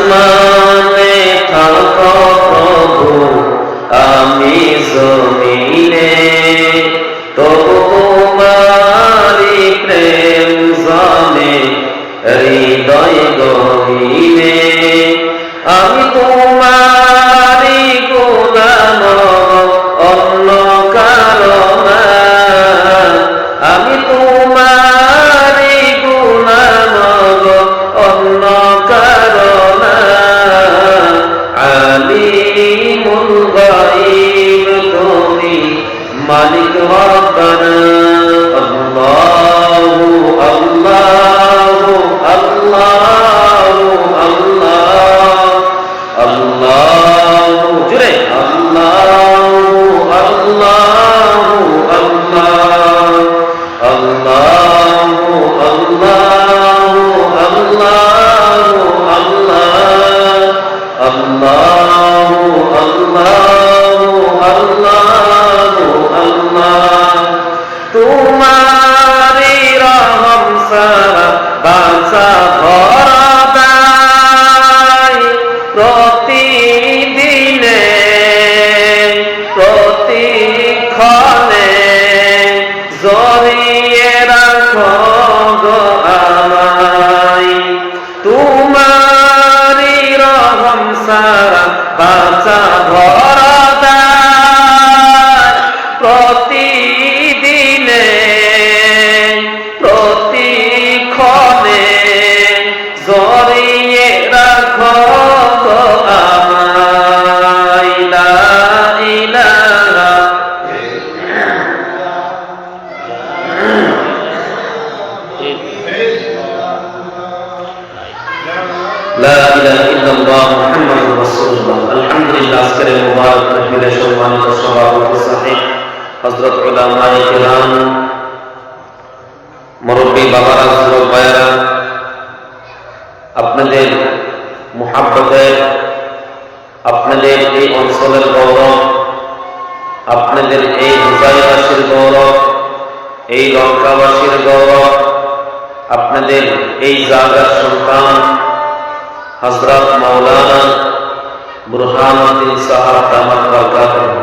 আসমানে থাকো প্রভু, আমি জমিনে, তবু তোমারি প্রেম জানে হৃদয় গহীনে। আমি তোমারি গোলাম, অন্য কারো না। আমি তোমারি গোলাম, অন্য কারো না। আলিমুল গায়ব তুমি, মালিক রব্বানা। আল্লাহু আল্লাহু আল্লাহু আল্লাহ, আল্লাহু জুড়ে আল্লাহু আল্লাহু আল্লাহ, আল্লাহু আল্লাহু আল্লাহু আল্লাহ, আল্লাহু আল্লাহু আল্লাহু আল্লাহ। তোমারি রহম সারা বাঁচা ভরা দায়, প্রতিদিনে প্রতিক্ষণে জড়িয়ে রাখো গো আমায়। তোমারি রহম সারা বাঁচা ভরা দায়, প্রতিদিনে প্রতিক্ষণে জড়িয়ে রাখো গো আমায়। লা ইলাহা লা ইলাহা ইল্লাল্লাহ মুহাম্মাদুর রাসূলুল্লাহ। আলহামদুলিল্লাহ, আজকের এই মুবারক মাহফিলে সম্মানিত সভাপতি সাহেব, হযরত উলামায়ে কিরাম, মুরব্বী বাবারা, যুবক ভাইয়েরা, আপনাদের মুহাব্বতে, আপনাদের এই অঞ্চলের গৌরব, আপনাদের এই হুজাইবাসীর গৌরব, এই লঙ্কাবাসীর গৌরব, আপনাদের এই জায়গার সন্তান হযরত মাওলানা বুরহানুদ্দিন সাহেব দামাত বরকাতুহু।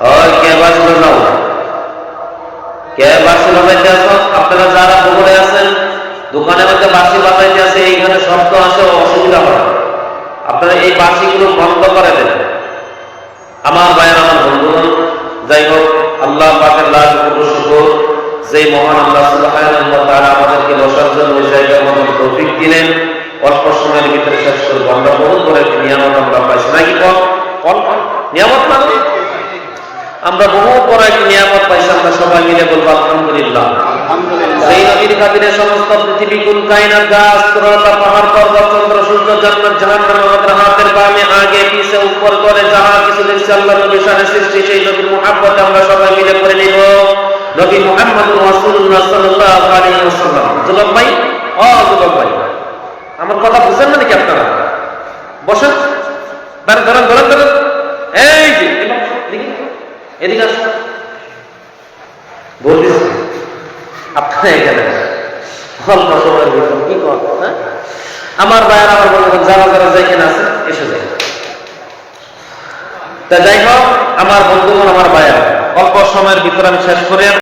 আর কে বাসলো নাও, কে বাসি বাজাইতে আছো? আপনারা যারা বগুড়ায় আছেন, দোকানের মধ্যে বাসি বাজাইতে আছে, এইখানে শব্দ আসে, অসুবিধা হয়। আপনারা এই বাসিগুলো বন্ধ করে দেন। আমার ভাইয়ের, আমার বন্ধুগণ, যাই হোক, আল্লাহ পাকের লাখ কোটি শুকর, যে মহান আল্লাহ সুবহানাহু ওয়া তাআলা আমাদেরকে বসার জন্য ওই জায়গার মতো তৌফিক দিলেন। অল্প সময়ের ভিতরে শেষ করবো। আমরা বহু করে নিয়ামত আমরা পাইছি নাকি? নিয়ামত মানে আমরা বহু বড় একটি নিয়ামত পাইছি। আমরা সবাই মিলে বলবো আলহামদুলিল্লাহ। সেই নবীর খাতিরে সমস্ত পৃথিবী, কুল কায়নাত, গাছ, তরুলতা, পাহাড়, পর্বত, চন্দ্র, সূর্য, জান্নাত, জাহান্নাম আমাদের হাতের বামে, আগে পিছে, উপর করে যাহা কিছু দেখছি আল্লাহ নবীর শানে সৃষ্টি, সেই নবীর মুহাব্বতে আমরা সবাই মিলে করে নিব নবী মুহাম্মদুর রাসূলুল্লাহ সাল্লাল্লাহু আলাইহি ওয়াসাল্লাম। যুবক ভাই, যুবক ভাই, আমার কথা বুঝেন না নাকি আপনারা? বসেন, ধরেন ধরেন ধরেন ধরেন, এই যে এদিকে আসুন, বলতেছি আপনারা এখানে অল্প সময়ের ভিতর কি করেন? আমার ভাইয়ের, আমার বন্ধুগণ, যারা যারা যেখানে আছে এসে যায়। তা যাই হোক, আমার বন্ধুগণ, আমার ভাইয়ের, অল্প সময়ের ভিতরে আমি শেষ করে